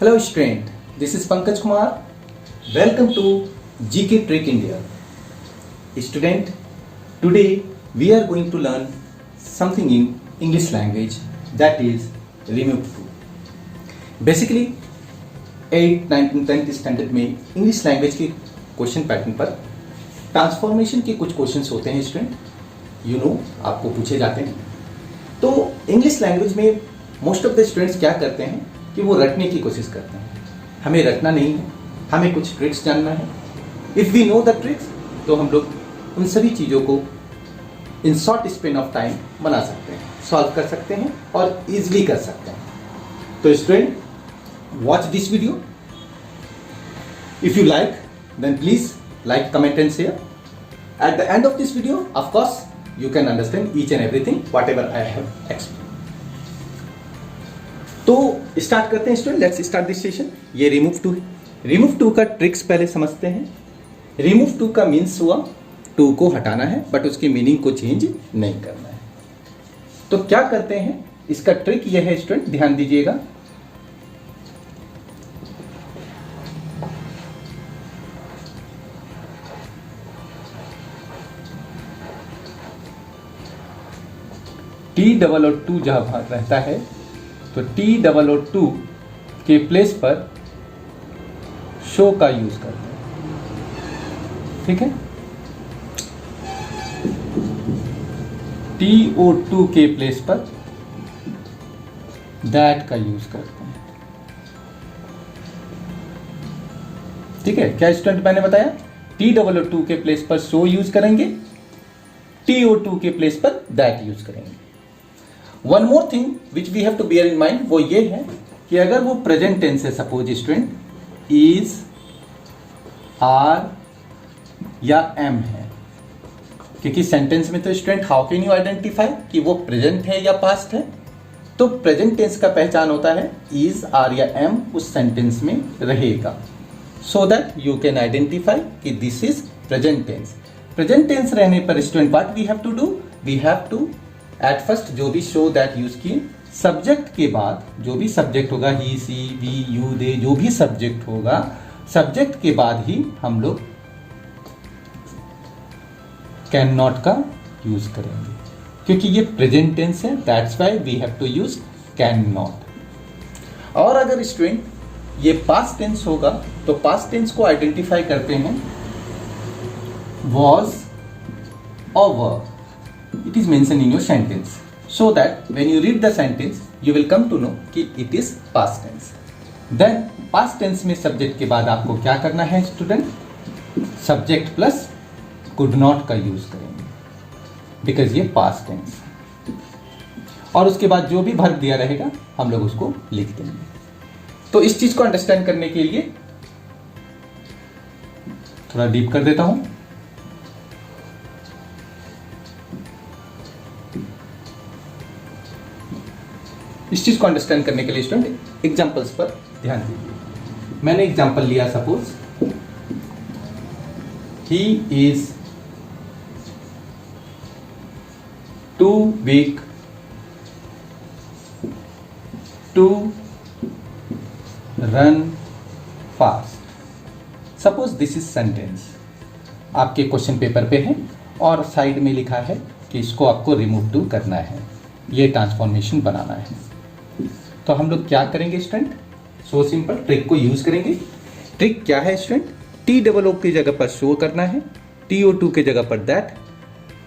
Hello student, this is Pankaj Kumar. Welcome to GK Trick India. Student, today we are going to learn something in English language, that is remove to. Basically 8th, 9th, 10th standard में English language के question pattern पर transformation के कुछ questions होते हैं student, आपको पूछे जाते हैं। तो इंग्लिश लैंग्वेज में मोस्ट ऑफ द स्टूडेंट्स क्या करते हैं कि वो रटने की कोशिश करते हैं। हमें रटना नहीं है, हमें कुछ ट्रिक्स जानना है। If we know the tricks तो हम लोग उन सभी चीज़ों को in short span of time बना सकते हैं, सॉल्व कर सकते हैं और ईजिली कर सकते हैं। तो student, watch this video. If you like then please like, comment and share. At the end of this video of course you can understand each and everything whatever I have explained. तो start करते हैं student, let's start this session. ये remove to है। Remove to का tricks पहले समझते हैं। Remove to का मीन्स हुआ टू को हटाना है, बट उसकी मीनिंग को चेंज नहीं करना है। तो क्या करते हैं, इसका ट्रिक यह है स्टूडेंट, ध्यान दीजिएगा। टी डबल और टू जहां रहता है तो टी डबल और टू के प्लेस पर शो का यूज करते हैं, ठीक है। टी ओ टू के प्लेस पर दैट का यूज करते हैं, ठीक है। क्या स्टूडेंट मैंने बताया, टी डबल और टू के प्लेस पर शो यूज करेंगे, टी ओ टू के प्लेस पर दैट यूज करेंगे। One more thing which we have to bear in mind, वो ये है कि अगर वो प्रेजेंट टेंस है, सपोज स्टूडेंट इज, आर या एम है, क्योंकि सेंटेंस में तो student how can you identify कि वो प्रेजेंट है या पास्ट है। तो प्रेजेंट टेंस का पहचान होता है इज, आर या एम उस सेंटेंस में रहेगा, so that you can identify कि this is present tense. Present tense रहने पर student what we have to do, we have to at first जो भी शो दैट यूज किए, सब्जेक्ट के बाद जो भी सब्जेक्ट होगा, ही, सी, वी, यू, दे, जो भी सब्जेक्ट होगा, सब्जेक्ट के बाद ही हम लोग कैन नॉट का यूज करेंगे, क्योंकि ये प्रेजेंट टेंस है, that's why we have to use can not. और अगर स्टूडेंट ये पास्ट टेंस होगा तो पास्ट टेंस को आइडेंटिफाई करते हैं was or were. It is mentioned in your sentence, so that when you read the sentence you will come to know कि it is past tense. Then past tense में subject के बाद आपको क्या करना है student, subject plus could not का use करेंगे, because ये past tense। और उसके बाद जो भी verb दिया रहेगा हम लोग उसको लिख देंगे। तो इस चीज को अंडरस्टैंड करने के लिए थोड़ा डीप कर देता हूं। इस चीज को अंडरस्टैंड करने के लिए स्टूडेंट एग्जांपल्स पर ध्यान दीजिए। मैंने एग्जांपल लिया, suppose he is too weak to run fast. Suppose this is sentence आपके क्वेश्चन पेपर पे है और साइड में लिखा है कि इसको आपको रिमूव टू करना है, ये ट्रांसफॉर्मेशन बनाना है। तो हम लोग क्या करेंगे स्टूडेंट, सो सिंपल, ट्रिक को यूज करेंगे। ट्रिक क्या है स्टूडेंट, टी डबल ओ की जगह पर शो करना है, टी ओ टू की जगह पर दैट।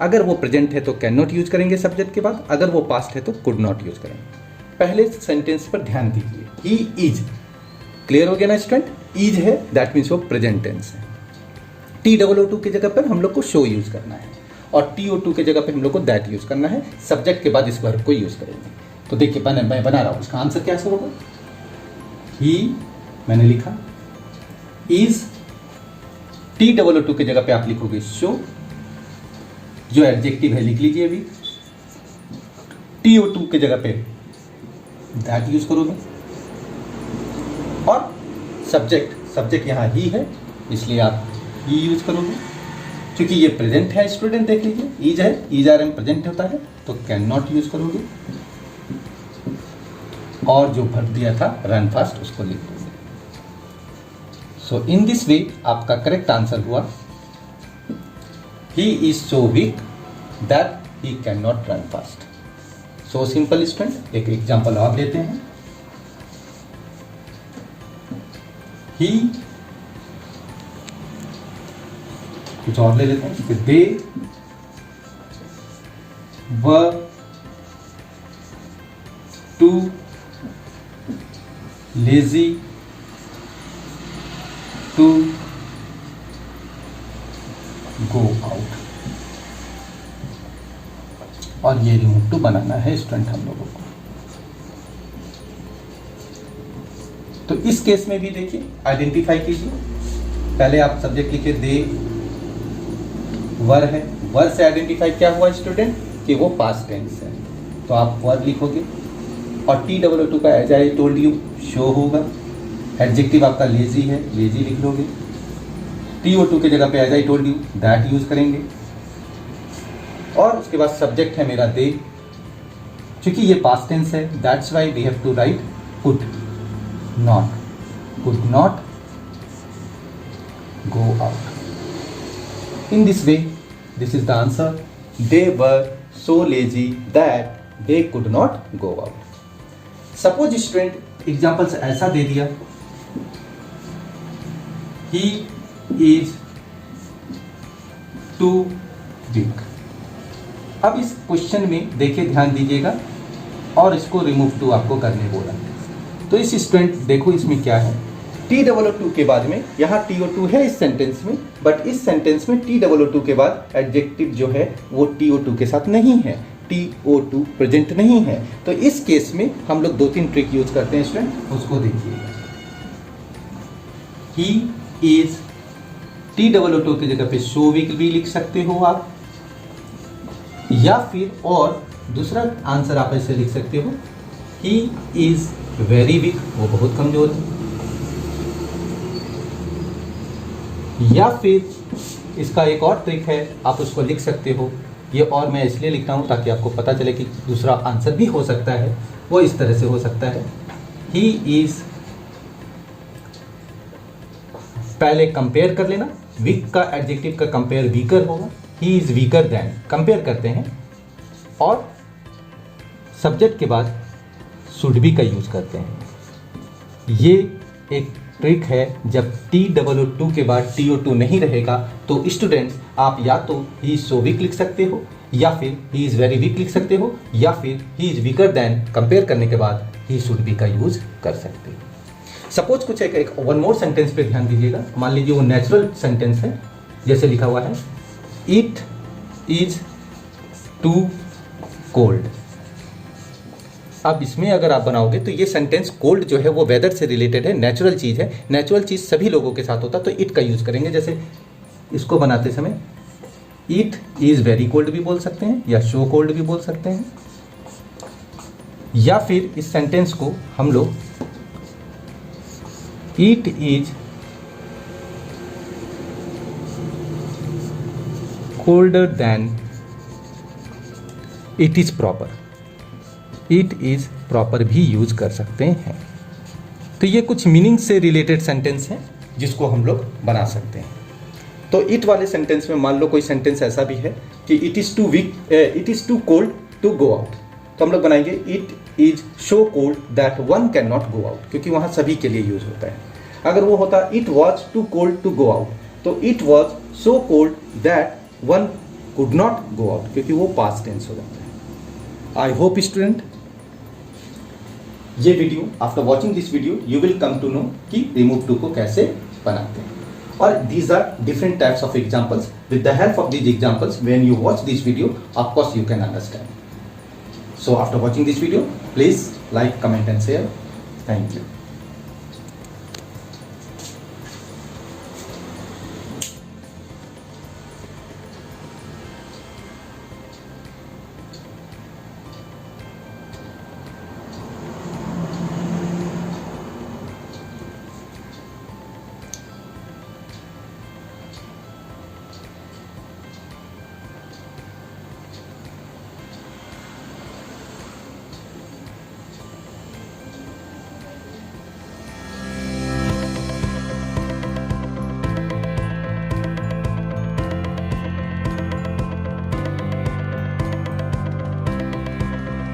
अगर वो प्रेजेंट है तो कैन नॉट यूज करेंगे सब्जेक्ट के बाद, अगर वो पास्ट है तो कुड नॉट यूज करेंगे। पहले सेंटेंस पर ध्यान दीजिए, ही इज, क्लियर हो गया ना स्टूडेंट, इज है दैट मीन्स वो प्रेजेंट टेंस है। टी डबल ओ टू की जगह पर हम लोग को शो यूज करना है और टी ओ टू की जगह पर हम लोग को दैट यूज करना है, सब्जेक्ट के बाद इस वर्ब को यूज करेंगे। तो देखिए मैं बना रहा हूं, इसका आंसर कैसे होगा, ही मैंने लिखा, is, T double O too की जगह पे आप लिखोगे शो, जो एडजेक्टिव है लिख लीजिए अभी, टी ओ टू की जगह पे दैट यूज करोगे और सब्जेक्ट यहां ही है इसलिए आप ही यूज करोगे। क्योंकि ये प्रेजेंट है स्टूडेंट, देख लीजिए इज है, इज आर एम प्रेजेंट होता है तो कैन नॉट यूज करोगे। और जो भर दिया था रन फास्ट उसको लिख देंगे। सो इन दिस वे आपका करेक्ट आंसर हुआ he is so weak that he can not run fast. So simple student, एक एग्जाम्पल और लेते हैं। ही, कुछ और ले लेते हैं कि they were too lazy to go out, और ये रिमूव टू बनाना है स्टूडेंट हम लोगों को। तो इस केस में भी देखिए, आइडेंटिफाई कीजिए। पहले आप सब्जेक्ट लिखिए दे वर है, वर से आइडेंटिफाई क्या हुआ स्टूडेंट कि वो पास्ट टेंस है, तो आप वर लिखोगे। और TOO का as I told you so होगा। एडजेक्टिव आपका लेजी है, लेजी लिख लोगे। TO2 की जगह पे as I told you that use करेंगे। और उसके बाद सब्जेक्ट है मेरा दे, क्योंकि ये पास्ट टेंस है that's why we have to write could not go out. In this way this is the answer, they were so lazy that they could not go out. Suppose student examples ऐसा दे दिया, ही is too week. अब इस question में देखिए, ध्यान दीजिएगा, और इसको रिमूव टू आपको करने बोला। तो इस स्टूडेंट देखो इसमें क्या है, TOO के बाद में, यहाँ TO2 है इस सेंटेंस में, बट इस सेंटेंस में TOO के बाद एडजेक्टिव जो है वो TO2 के साथ नहीं है, TO2 प्रेजेंट नहीं है। तो इस केस में हम लोग 2-3 ट्रिक यूज करते हैं स्टूडेंट, उसको देखिएगा। ही इज, TOO की जगह पे सो वीक भी लिख सकते हो आप, या फिर और दूसरा आंसर आप ऐसे लिख सकते हो, ही इज वेरी वीक, वो बहुत कमजोर है। या फिर इसका एक और ट्रिक है, आप उसको लिख सकते हो, ये और मैं इसलिए लिख रहा हूँ ताकि आपको पता चले कि दूसरा आंसर भी हो सकता है। वो इस तरह से हो सकता है, ही इज, पहले कंपेयर कर लेना, वीक का एडजेक्टिव का कंपेयर वीकर होगा, he is weaker then, compare करते हैं, और सब्जेक्ट के बाद शुड बी का यूज करते हैं। ये एक ट्रिक है, जब TOO के बाद TO2 नहीं रहेगा तो स्टूडेंट्स आप या तो ही इज सो वीक लिख सकते हो, या फिर ही इज वेरी वीक लिख सकते हो, या फिर he is weaker then compare करने के बाद ही शुड बी का यूज कर सकते हो। सपोज कुछ एक वन मोर सेंटेंस पे ध्यान दीजिएगा। मान लीजिए वो नेचुरल सेंटेंस है, जैसे लिखा हुआ है इट इज टू कोल्ड। अब इसमें अगर आप बनाओगे तो ये सेंटेंस कोल्ड जो है वो वेदर से रिलेटेड है, नेचुरल चीज़ है, नेचुरल चीज़ सभी लोगों के साथ होता है, तो इट का यूज़ करेंगे। जैसे इसको बनाते समय इट इज़ वेरी कोल्ड भी बोल सकते हैं, या शो कोल्ड भी बोल सकते हैं, या फिर इस सेंटेंस को हम लोग it is colder than it is proper, it is proper भी यूज कर सकते हैं। तो ये कुछ मीनिंग से रिलेटेड सेंटेंस हैं जिसको हम लोग बना सकते हैं। तो इट वाले सेंटेंस में मान लो कोई सेंटेंस ऐसा भी है कि it is too weak, it is too cold to go out, तो हम लोग बनाएंगे it is so cold that one can not go out, क्योंकि वहां सभी के लिए यूज होता है। अगर वो होता it was too cold to go out, तो it was so cold that one could not go out, क्योंकि वो पास्ट टेंस हो जाता है। आई होप स्टूडेंट ये video, after watching this video you will come to know कि remove too को कैसे बनाते हैं। और these are different types of examples. With the help of these examples, when you watch this video, of course you can understand. So after watching this video, please like, comment and share. Thank you.